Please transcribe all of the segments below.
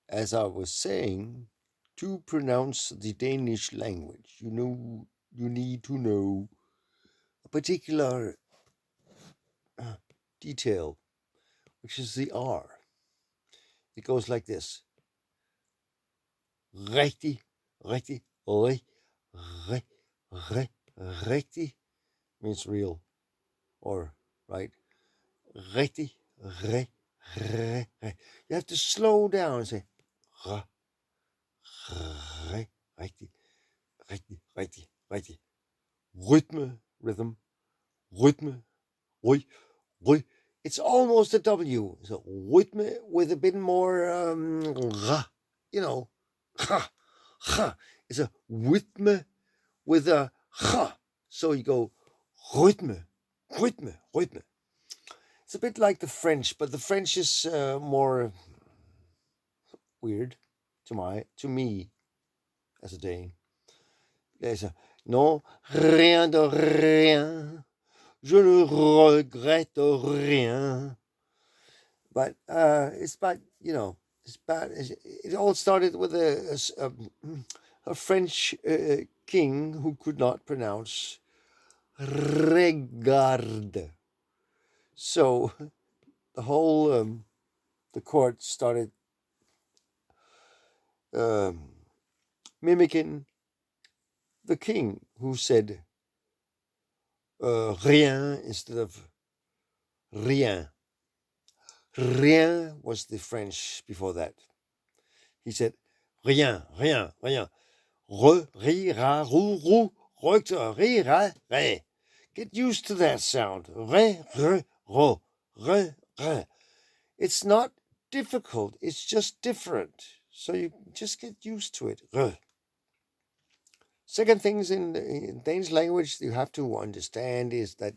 as I was saying, to pronounce the Danish language, you need to know a particular detail, which is the R. It goes like this: rigtig, rigtig, rigtig means real or right. Rigtig, You have to slow down and say rigtig, rigtig. Rhythm, rytme, ry, ry. It's almost a W. So rytme with a bit more you know, ha, ha. It's a rytme with a ha. So you go rytme, rytme. It's a bit like the French, but the French is more weird to me as a Dane. There's a non, rien de rien. Je ne regrette rien. But it's bad, it's bad. It all started with a French king who could not pronounce regarde. So the whole the court started mimicking the king, who said rien instead of rien. Rien was the French before that. He said rien, rien, rien. Re, ri, ra, ru, ru, røgter, ri, ra, re. Get used to that sound. Re, ro, re. It's not difficult. It's just different. So you just get used to it. Re. Second things in Danish language you have to understand is that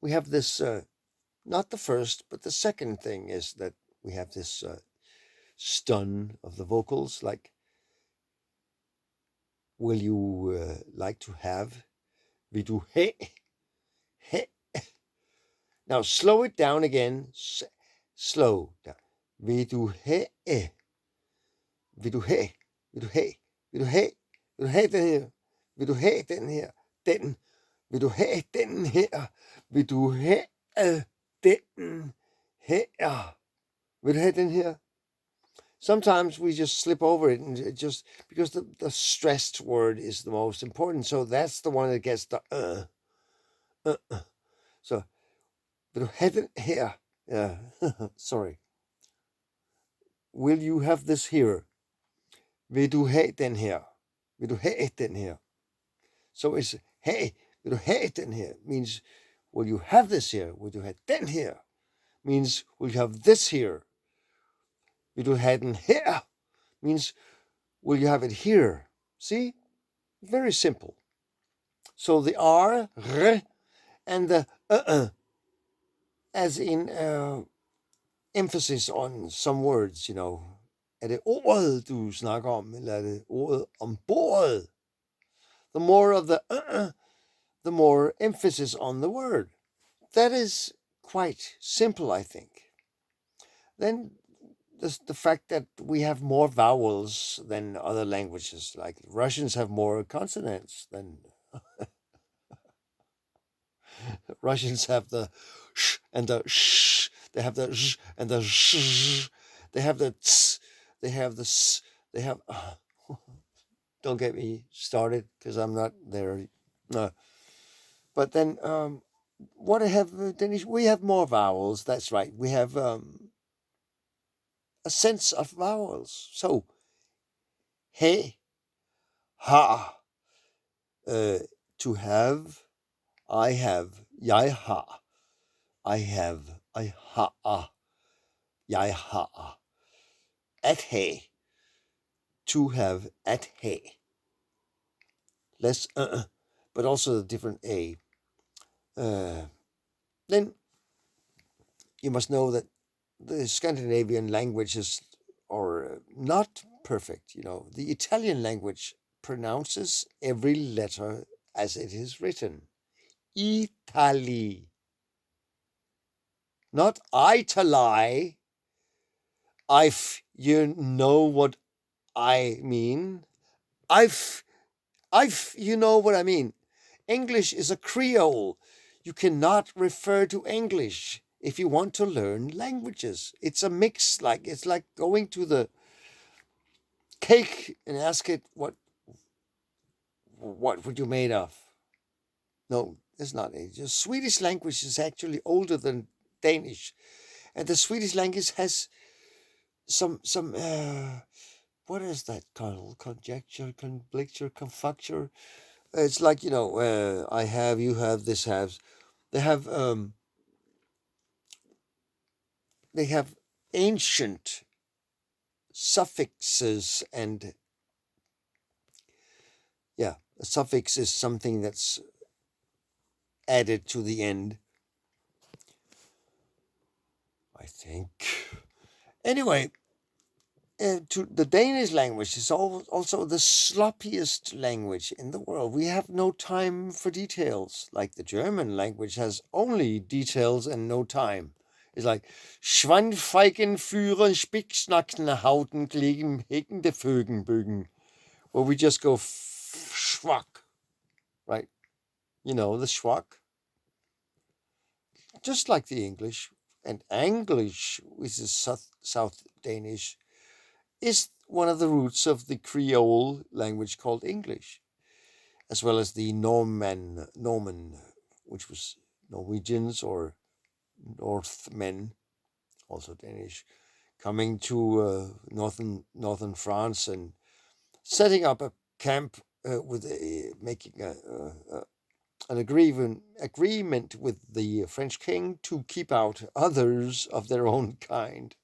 we have this, not the first, but the second thing is that we have this stun of the vocals, like, will you like to have? Vil du have? He. Now slow it down again. Slow down. Vil du have? Vil du have? Vil du have? Vil du have? Vil du have den her? Vil du have den her? Den. Vil du have den her? Vil du have den her? Vil du have den her? Sometimes we just slip over it, and it just because the stressed word is the most important. So that's the one that gets the So, vil du have den her? Yeah, sorry. Will you have this here? Vil du have den her? Vil du have den her? So it's hey, vil du have den her? Means, will you have this here? Will you have den here? Means, will you have this here? Vil du have den her? Means, will you have it here? See? Very simple. So the R, and the as in emphasis on some words, Er det ordet, du snakker om, eller er det ordet om bordet? The more of the more emphasis on the word. That is quite simple, I think. Then the fact that we have more vowels than other languages, like Russians have more consonants than Russians have the sh and the sh. They have the sh and the sh. They have the ts. They have the s. They have. Don't get me started because I'm not there. No. But then, what I have, Danish, we have more vowels. That's right. We have a sense of vowels. So, he, ha, to have, I have, jeg har, I have, I har, jeg har, at have, to have, at have. Less, but also the different a. Then you must know that the Scandinavian languages are not perfect. The Italian language pronounces every letter as it is written. Italy. Not Itali. You know what I mean. I've, you know what I mean. English is a Creole. You cannot refer to English if you want to learn languages. It's a mix. It's like going to the cake and ask it what would you made of. No, it's not. The Swedish language is actually older than Danish, and the Swedish language has some what is that called? Conjecture, conjecture, confucture. It's like I have, you have, this has. They have they have ancient suffixes, and yeah, a suffix is something that's added to the end, I think. Anyway, to the Danish language is also the sloppiest language in the world. We have no time for details, like the German language has only details and no time. It's like Schweinfeigen führen Spicksnacken Hauten klicken Hecken de Vögenbögen, where we just go schwack, right? You know, the schwack. Just like the English. And Anglish, which is South Danish, is one of the roots of the Creole language called English, as well as the Norman, which was Norwegians or Northmen, also Danish, coming to northern France and setting up a camp with making an agreement with the French king to keep out others of their own kind.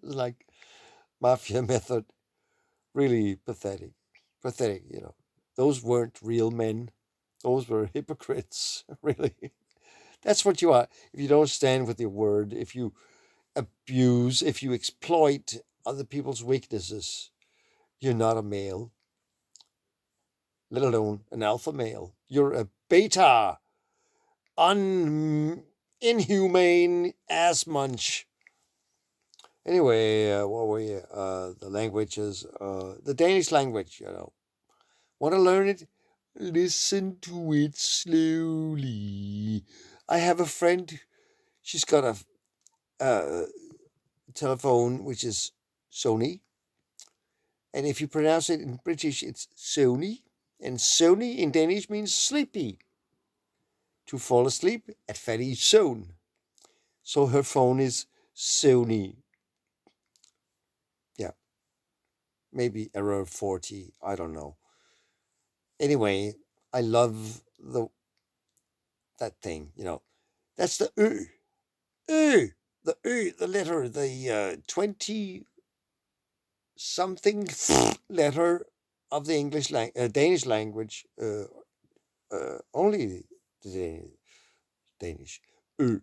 Like mafia method. Really pathetic. Pathetic, Those weren't real men. Those were hypocrites, really. That's what you are. If you don't stand with your word, if you abuse, if you exploit other people's weaknesses, you're not a male, let alone an alpha male. You're a beta, inhumane ass munch. Anyway, what were you? The languages, the Danish language, Want to learn it? Listen to it slowly. I have a friend, she's got a telephone which is Sony. And if you pronounce it in British, it's Sony. And Sony in Danish means sleepy. To fall asleep at fatty zone. So her phone is Sony. Yeah. Maybe error 40. I don't know. Anyway, I love that thing, That's the Ö. Ö. The Ö, the letter, the 20 something letter of the Danish language. Only the Danish. Ö.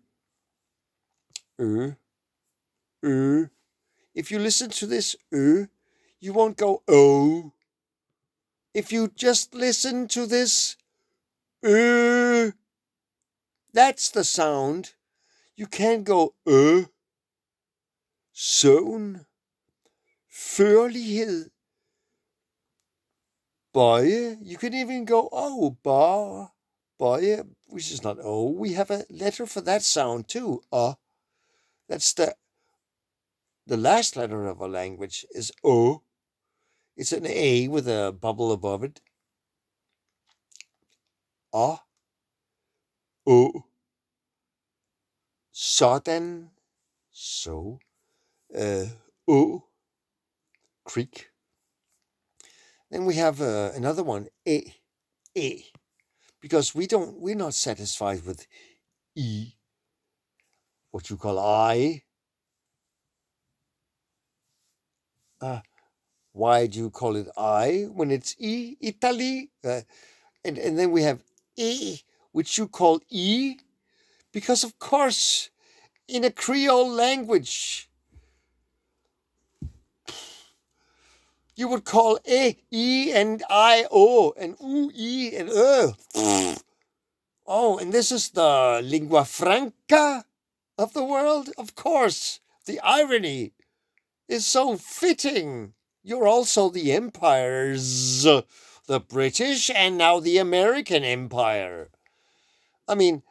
Ö. Ö. If you listen to this Ö, you won't go oh. If you just listen to this that's the sound. You can't go søvn, førlighed, bøje. You can even go bøje, which is not o. We have a letter for that sound too. That's the last letter of a language is o. It's an a with a bubble above it. O. Sådan. So. Creek. Then we have another one, e, because we're not satisfied with e, what you call I. Why do you call it I when it's e, Italy? And then we have e, which you call e, because of course, in a Creole language, you would call e, and I, o, and u, e, and Oh, and this is the lingua franca of the world? Of course. The irony is so fitting. You're also the empires, the British and now the American Empire. I mean,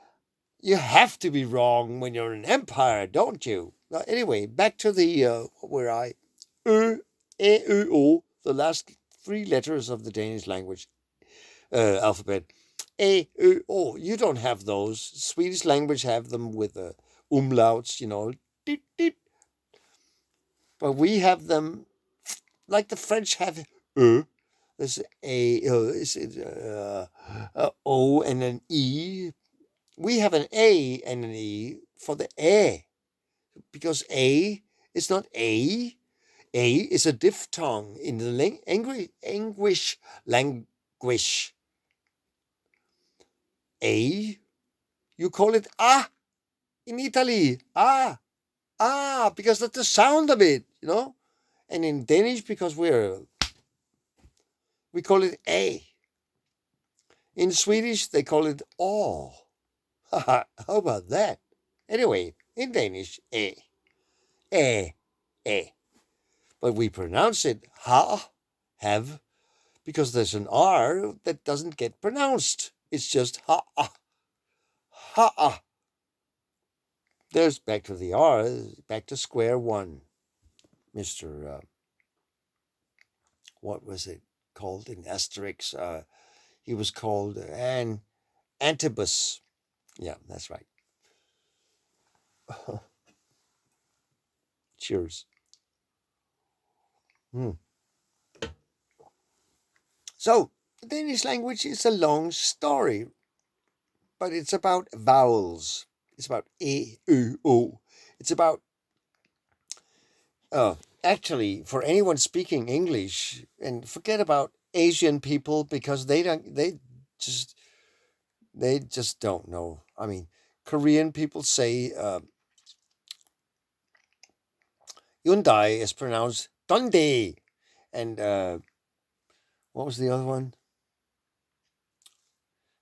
you have to be wrong when you're an empire, don't you? Anyway, back to the where I the last three letters of the Danish language alphabet. You don't have those. Swedish language have them with umlauts, but we have them like the French have there's a O and an E. We have an A and an E for the A, because A is not A. A is a diphthong in the English language. A, you call it A in Italy. Because that's the sound of it, And in Danish, because we call it A. In Swedish, they call it O. How about that? Anyway, in Danish, A. A. A. But we pronounce it have, because there's an R that doesn't get pronounced. It's just ha. There's back to the R, back to square one. Mr. What was it called in Asterix? He was called Antibus. Yeah, that's right. Cheers. So, the Danish language is a long story, but it's about vowels. It's about E, U, O. It's about, actually, for anyone speaking English, and forget about Asian people because they just don't know. I mean, Korean people say Hyundai is pronounced Hyundai, and what was the other one?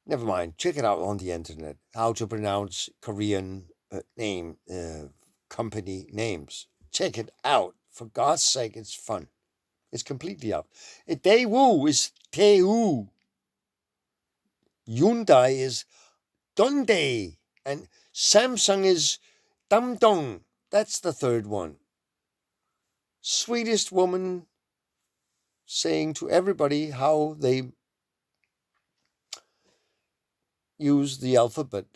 Never mind. Check it out on the internet. How to pronounce Korean company names. Check it out. For God's sake, it's fun. It's completely out. Daewoo is Daewoo. Hyundai is Hyundai. And Samsung is Damdong. That's the third one. Sweetest woman saying to everybody how they use the alphabet.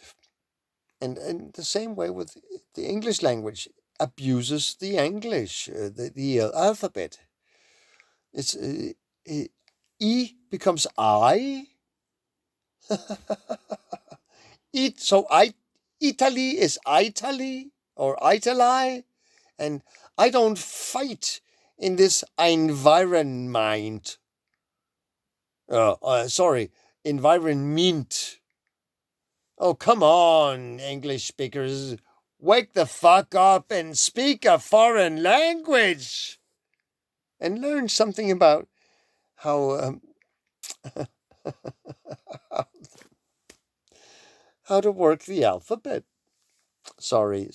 And the same way with the English language, abuses the English, the alphabet. It's E becomes I. Italy is Italy or Italy, and I don't fight in this environment. Environment. Oh, come on, English speakers. Wake the fuck up and speak a foreign language. And learn something about how how to work the alphabet. Sorry.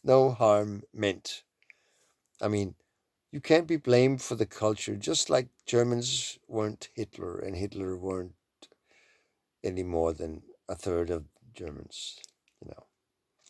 No harm meant. I mean, you can't be blamed for the culture, just like Germans weren't Hitler and Hitler weren't any more than a third of Germans,